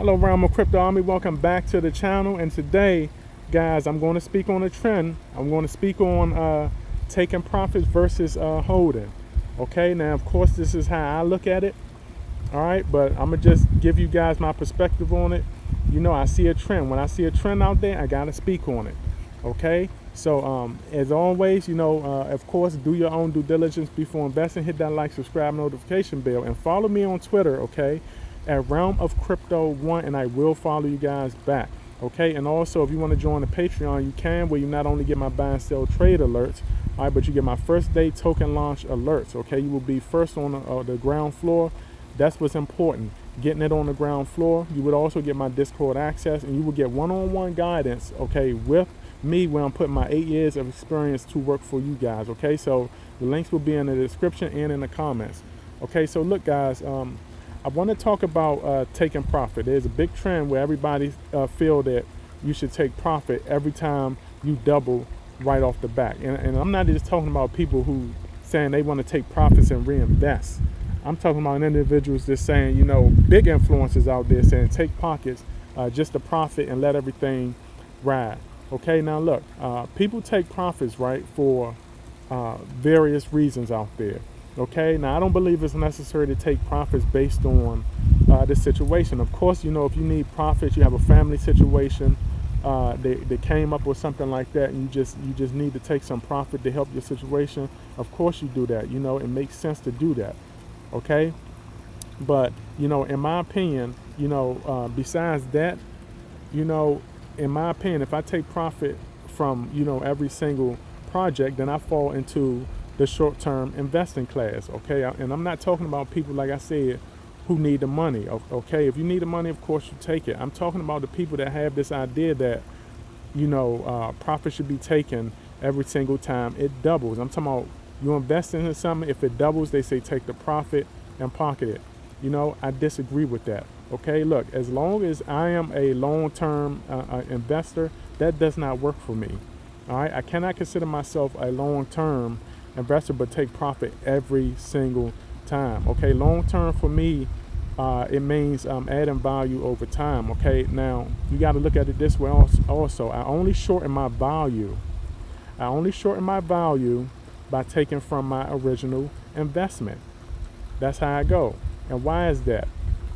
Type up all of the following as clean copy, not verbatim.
Hello, Realm of Crypto Army. Welcome back to the channel. And today, guys, I'm going to speak on a trend. I'm going to speak on taking profits versus holding. Okay, now, of course, this is how I look at it. All right, but I'm going to just give you guys my perspective on it. You know, I see a trend. When I see a trend out there, I got to speak on it. Okay, so as always, you know, of course, do your own due diligence before investing. Hit that like, subscribe, notification bell, and follow me on Twitter, okay, at Realm of Crypto 1, and I will follow you guys back. Okay, and also if you want to join the Patreon, you can, where you not only get my buy and sell trade alerts, all right, but you get my first day token launch alerts. Okay, you will be first on the ground floor. That's what's important, getting it on the ground floor. You would also get my Discord access, and you will get one-on-one guidance, okay, with me, where I'm putting my 8 years of experience to work for you guys. Okay, so the links will be in the description and in the comments. Okay, so look, guys, I want to talk about taking profit. There's a big trend where everybody feel that you should take profit every time you double right off the bat. And I'm not just talking about people who saying they want to take profits and reinvest. I'm talking about individuals just saying, you know, big influencers out there saying take pockets, just to profit and let everything ride. Okay, now look, people take profits, right, for various reasons out there. Okay, now I don't believe it's necessary to take profits based on the situation. Of course, you know, if you need profits, you have a family situation, they came up with something like that, and you just need to take some profit to help your situation. Of course you do that. You know, it makes sense to do that. Okay, but you know, in my opinion, you know, besides that, you know, in my opinion, if I take profit from, you know, every single project, then I fall into the short-term investing class. Okay, and I'm not talking about people, like I said, who need the money. Okay, if you need the money, of course you take it. I'm talking about the people that have this idea that, you know, profit should be taken every single time it doubles. I'm talking about you invest in something, if it doubles, they say take the profit and pocket it. You know, I disagree with that. Okay, look, as long as I am a long-term investor, that does not work for me. All right, I cannot consider myself a long-term investor but take profit every single time. Okay, long-term for me, it means adding value over time. Okay, now you got to look at it this way also. I only shorten my value. I only shorten my value by taking from my original investment. That's how I go. And why is that?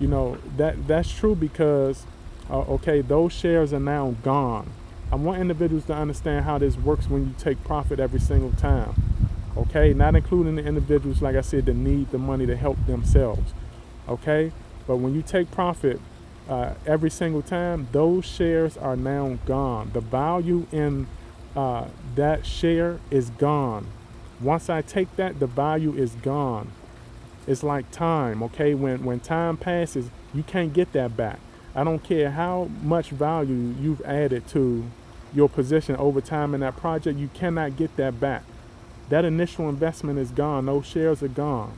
You know, that's true because okay, those shares are now gone. I want individuals to understand how this works when you take profit every single time. Okay, not including the individuals, like I said, that need the money to help themselves. Okay, but when you take profit every single time, those shares are now gone. The value in that share is gone. Once I take that, the value is gone. It's like time. Okay, when time passes, you can't get that back. I don't care how much value you've added to your position over time in that project, you cannot get that back. That initial investment is gone. Those shares are gone.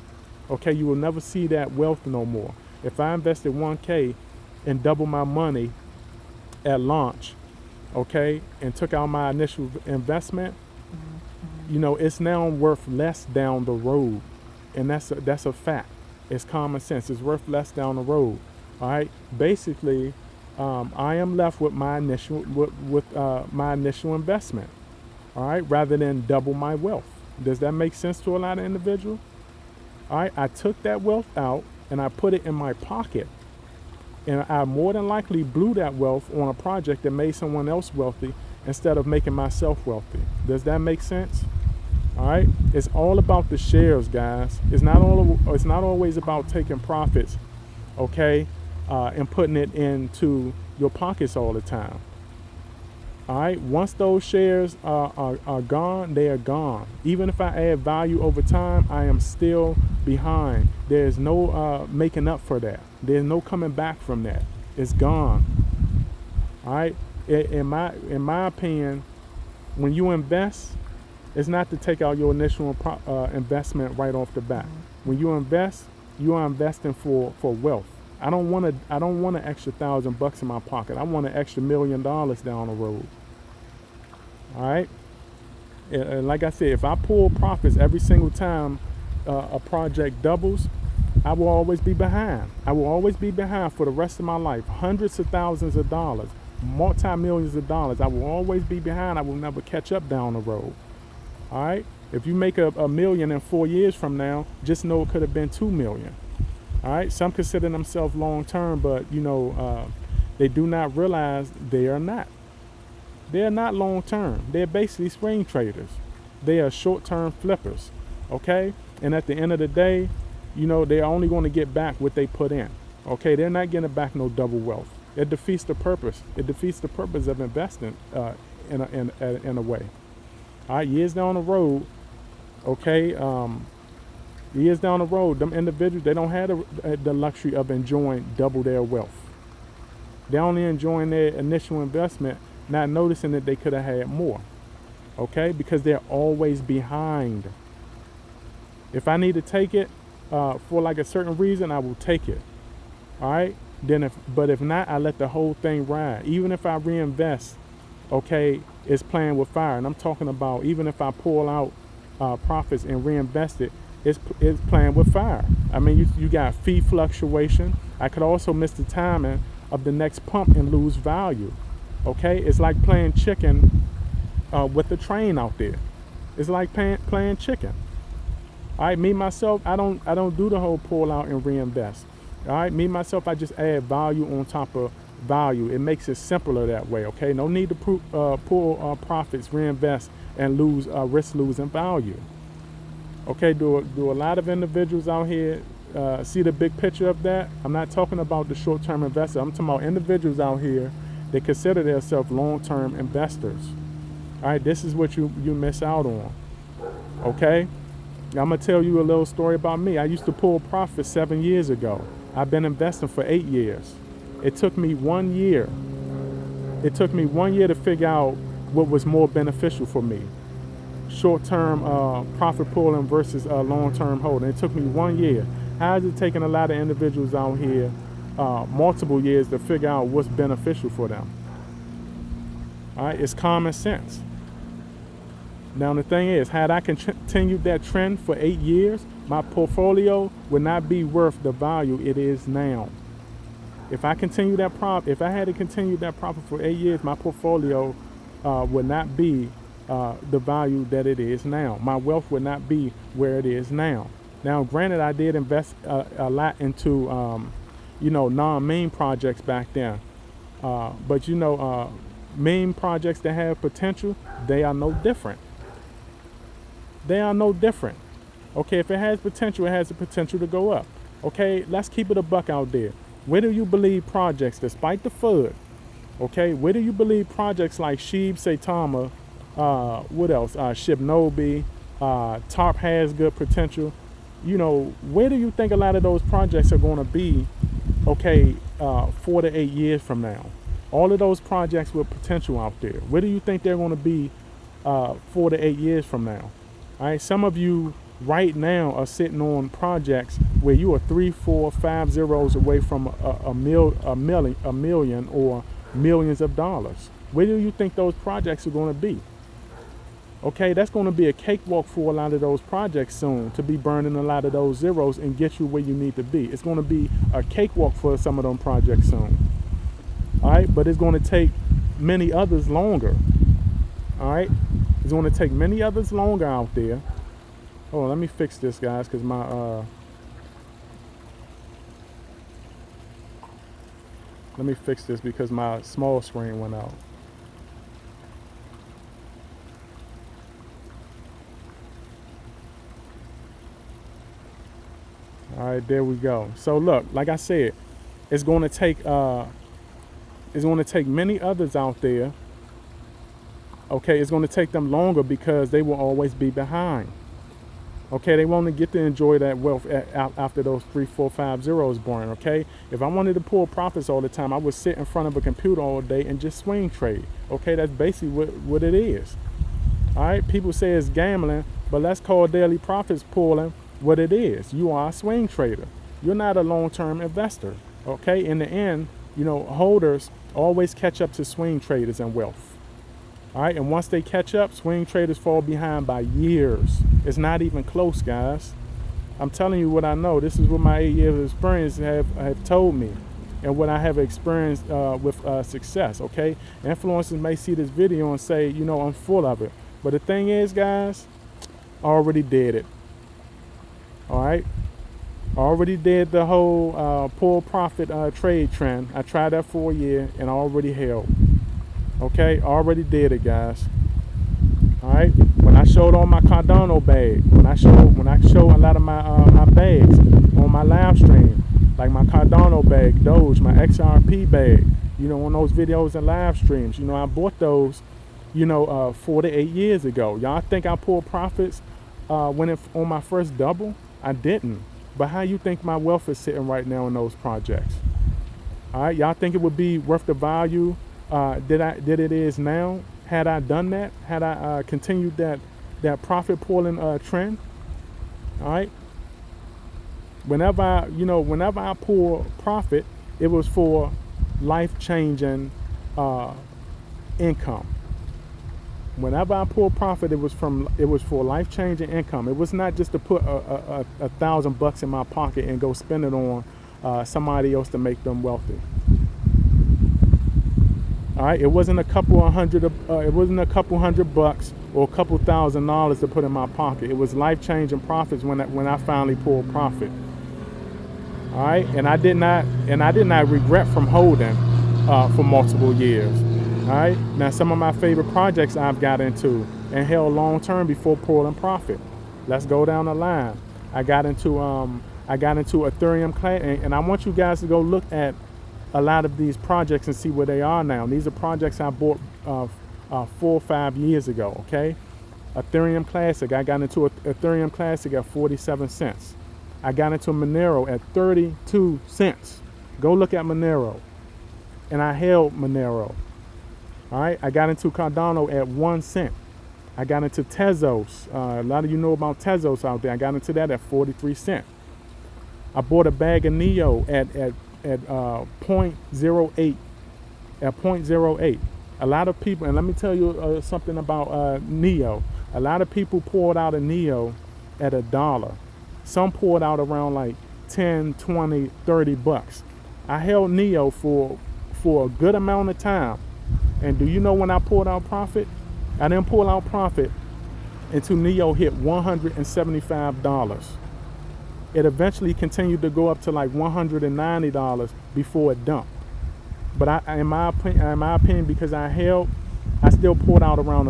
Okay, you will never see that wealth no more. If I invested 1K and doubled my money at launch, okay, and took out my initial investment, you know, it's now worth less down the road. And that's a fact. It's common sense. It's worth less down the road. All right. Basically, I am left with my initial my initial investment. All right, rather than double my wealth. Does that make sense to a lot of individuals? All right, I took that wealth out and I put it in my pocket, and I more than likely blew that wealth on a project that made someone else wealthy instead of making myself wealthy. Does that make sense? All right, it's all about the shares, guys. It's not always about taking profits, okay, and putting it into your pockets all the time. All right, once those shares are gone, they are gone. Even if I add value over time, I am still behind. There's no making up for that. There's no coming back from that. It's gone. All right, in my opinion, when you invest, it's not to take out your initial investment right off the bat. When you invest, you are investing for wealth. I don't want an extra $1,000 in my pocket. I want an extra $1 million down the road. All right. And like I said, if I pull profits every single time a project doubles, I will always be behind. I will always be behind for the rest of my life. Hundreds of thousands of dollars, multi-millions of dollars. I will always be behind. I will never catch up down the road. All right. If you make a million in 4 years from now, just know it could have been 2 million. All right. Some consider themselves long term, but they do not realize they are not. They are not long term. They're basically swing traders. They are short term flippers. Okay. And at the end of the day, they're only going to get back what they put in. Okay. They're not getting back no double wealth. It defeats the purpose. It defeats the purpose of investing in a way. All right. Years down the road. Okay, years down the road, them individuals, they don't have the luxury of enjoying double their wealth. They're only enjoying their initial investment, not noticing that they could have had more. Okay, because they're always behind. If I need to take it for like a certain reason, I will take it. All right, but if not, I let the whole thing ride. Even if I reinvest, okay, it's playing with fire. And I'm talking about even if I pull out profits and reinvest it, it's playing with fire. I mean, you got fee fluctuation. I could also miss the timing of the next pump and lose value. Okay, it's like playing chicken with the train out there. It's like playing chicken. All right, me myself, I don't do the whole pull out and reinvest. All right, me myself, I just add value on top of value. It makes it simpler that way. Okay, no need to pull profits, reinvest, and risk losing value. Okay, do a lot of individuals out here see the big picture of that? I'm not talking about the short-term investor. I'm talking about individuals out here that consider themselves long-term investors. All right, this is what you miss out on. Okay, I'm gonna tell you a little story about me. I used to pull profits 7 years ago. I've been investing for 8 years. It took me 1 year. It took me 1 year to figure out what was more beneficial for me. Short-term profit pulling versus long-term holding. It took me 1 year. How is it taking a lot of individuals out here multiple years to figure out what's beneficial for them? All right, it's common sense. Now the thing is, had I continued that trend for 8 years, my portfolio would not be worth the value it is now. If I had to continue that profit for 8 years, my portfolio would not be the value that it is now. My wealth would not be where it is now. Now, granted, I did invest a lot into, non-meme projects back then. But meme projects that have potential, they are no different. They are no different. Okay, if it has potential, it has the potential to go up. Okay, let's keep it a buck out there. Where do you believe projects, despite the FUD, okay, where do you believe projects like Sheeb, SAITAMA, what else, Shibnobi, TARP has good potential, where do you think a lot of those projects are going to be, okay, 4 to 8 years from now? All of those projects with potential out there, where do you think they're going to be 4 to 8 years from now? All right, some of you right now are sitting on projects where you are 3, 4, 5 zeros away from a million or millions of dollars. Where do you think those projects are going to be? Okay, that's going to be a cakewalk for a lot of those projects soon, to be burning a lot of those zeros and get you where you need to be. It's going to be a cakewalk for some of them projects soon. All right, but it's going to take many others longer. All right, it's going to take many others longer out there. Oh, let me fix this, guys, because let me fix this because my small screen went out. All right, there we go. So look, like I said, it's going to take many others out there. Okay, it's going to take them longer because they will always be behind. Okay, they won't get to enjoy that wealth after those 3, 4, 5 zeros born. Okay, if I wanted to pull profits all the time, I would sit in front of a computer all day and just swing trade. Okay, that's basically what it is. All right, people say it's gambling, but let's call daily profits pulling what it is. You are a swing trader. You're not a long-term investor. Okay, in the end, holders always catch up to swing traders in wealth. All right, and once they catch up, swing traders fall behind by years. It's not even close, guys. I'm telling you what I know. This is what my 8 years of experience have told me, and what I have experienced with success. Okay, influencers may see this video and say, you know, I'm full of it, but the thing is, guys, I already did it. All right, I already did the whole pull profit trade trend. I tried that for a year and I already held. Okay, already did it, guys. All right, when I showed on my Cardano bag, when I show a lot of my bags on my live stream, like my Cardano bag, Doge, my XRP bag, you know, on those videos and live streams, you know, I bought those, you know, 4 to 8 years ago. Y'all think I pulled profits when it on my first double? I didn't. But how you think my wealth is sitting right now in those projects? All right, y'all think it would be worth the value that it is now had I done that? Had I continued that profit pulling trend? All right. Whenever I pull profit, it was for life-changing income. Whenever I pull profit, it was for life-changing income. It was not just to put $1,000 in my pocket and go spend it on somebody else to make them wealthy. All right, it wasn't a couple hundred bucks or a couple $1,000s to put in my pocket. It was life-changing profits when I finally pulled profit. All right, and I did not regret from holding for multiple years. All right, now some of my favorite projects I've got into and held long term before pulling profit. Let's go down the line. I got into Ethereum class, and I want you guys to go look at a lot of these projects and see where they are now. These are projects I bought 4 or 5 years ago. Okay, Ethereum Classic. I got into Ethereum Classic at 47 cents. I got into Monero at 32 cents. Go look at Monero, and I held Monero. All right, I got into Cardano at 1 cent. I got into Tezos. A lot of you know about Tezos out there. I got into that at 43 cents. I bought a bag of Neo at 0.08. At 0.08. A lot of people, and let me tell you something about Neo. A lot of people poured out a Neo at $1. Some poured out around like 10, 20, 30 bucks. I held Neo for a good amount of time. And do you know when I pulled out profit? I didn't pull out profit until Neo hit $175. It eventually continued to go up to like $190 before it dumped. But in my opinion, because I held, I still pulled out around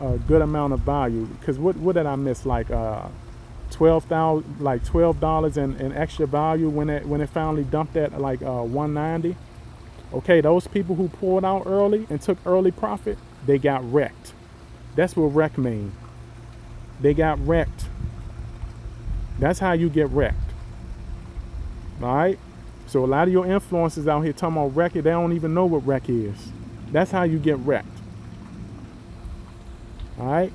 a good amount of value. Because what did I miss? Like $12 in extra value when it finally dumped at like 190. Okay, those people who pulled out early and took early profit, they got wrecked. That's what wreck means. They got wrecked. That's how you get wrecked. All right? So a lot of your influencers out here talking about wreck, they don't even know what wreck is. That's how you get wrecked. All right?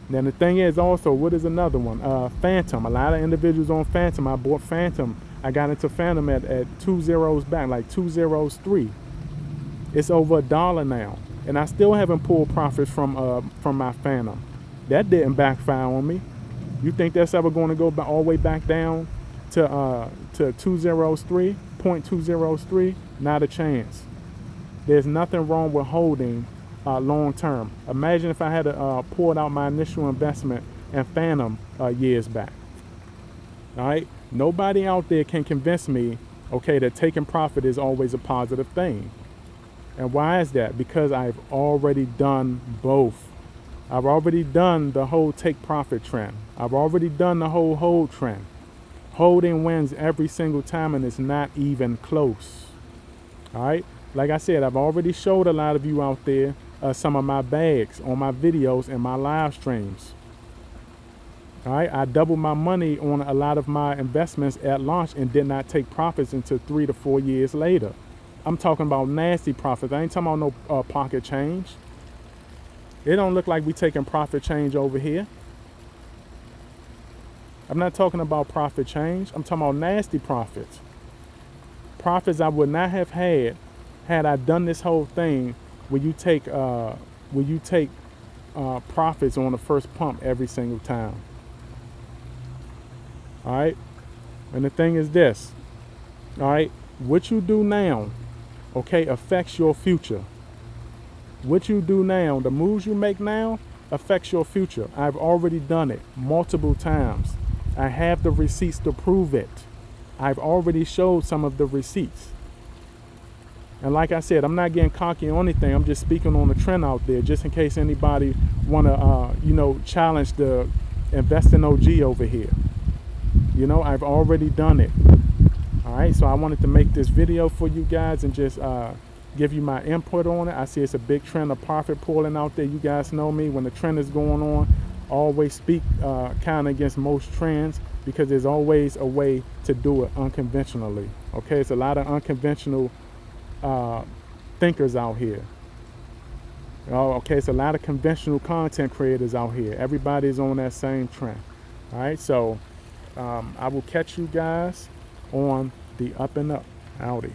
Then the thing is also, what is another one? Phantom. A lot of individuals on Phantom. I bought Phantom. I got into Phantom at 2 zeros back, like 203. It's over $1 now, and I still haven't pulled profits from my Phantom. That didn't backfire on me. You think that's ever going to go all the way back down to 203, 0.203? Not a chance. There's nothing wrong with holding long term. Imagine if I had poured out my initial investment in Phantom years back. All right. Nobody out there can convince me, okay, that taking profit is always a positive thing. And why is that? Because I've already done both. I've already done the whole take profit trend. I've already done the whole hold trend. Holding wins every single time, and it's not even close. All right. Like I said, I've already showed a lot of you out there some of my bags on my videos and my live streams. All right, I doubled my money on a lot of my investments at launch and did not take profits until 3 to 4 years later. I'm talking about nasty profits. I ain't talking about no pocket change. It don't look like we taking profit change over here. I'm not talking about profit change. I'm talking about nasty profits. Profits I would not have had I done this whole thing where you take profits on the first pump every single time. All right. And the thing is this. All right. What you do now, okay, affects your future. What you do now, the moves you make now, affects your future. I've already done it multiple times. I have the receipts to prove it. I've already showed some of the receipts. And like I said, I'm not getting cocky on anything. I'm just speaking on the trend out there, just in case anybody want to, challenge the investing OG over here. I've already done it. All right, so I wanted to make this video for you guys and just give you my input on it. I see it's a big trend of profit pooling out there. You guys know me. When the trend is going on, I always speak kind of against most trends, because there's always a way to do it unconventionally. Okay, it's a lot of unconventional thinkers out here. Okay, it's a lot of conventional content creators out here. Everybody's on that same trend. All right, so I will catch you guys on the up and up. Howdy.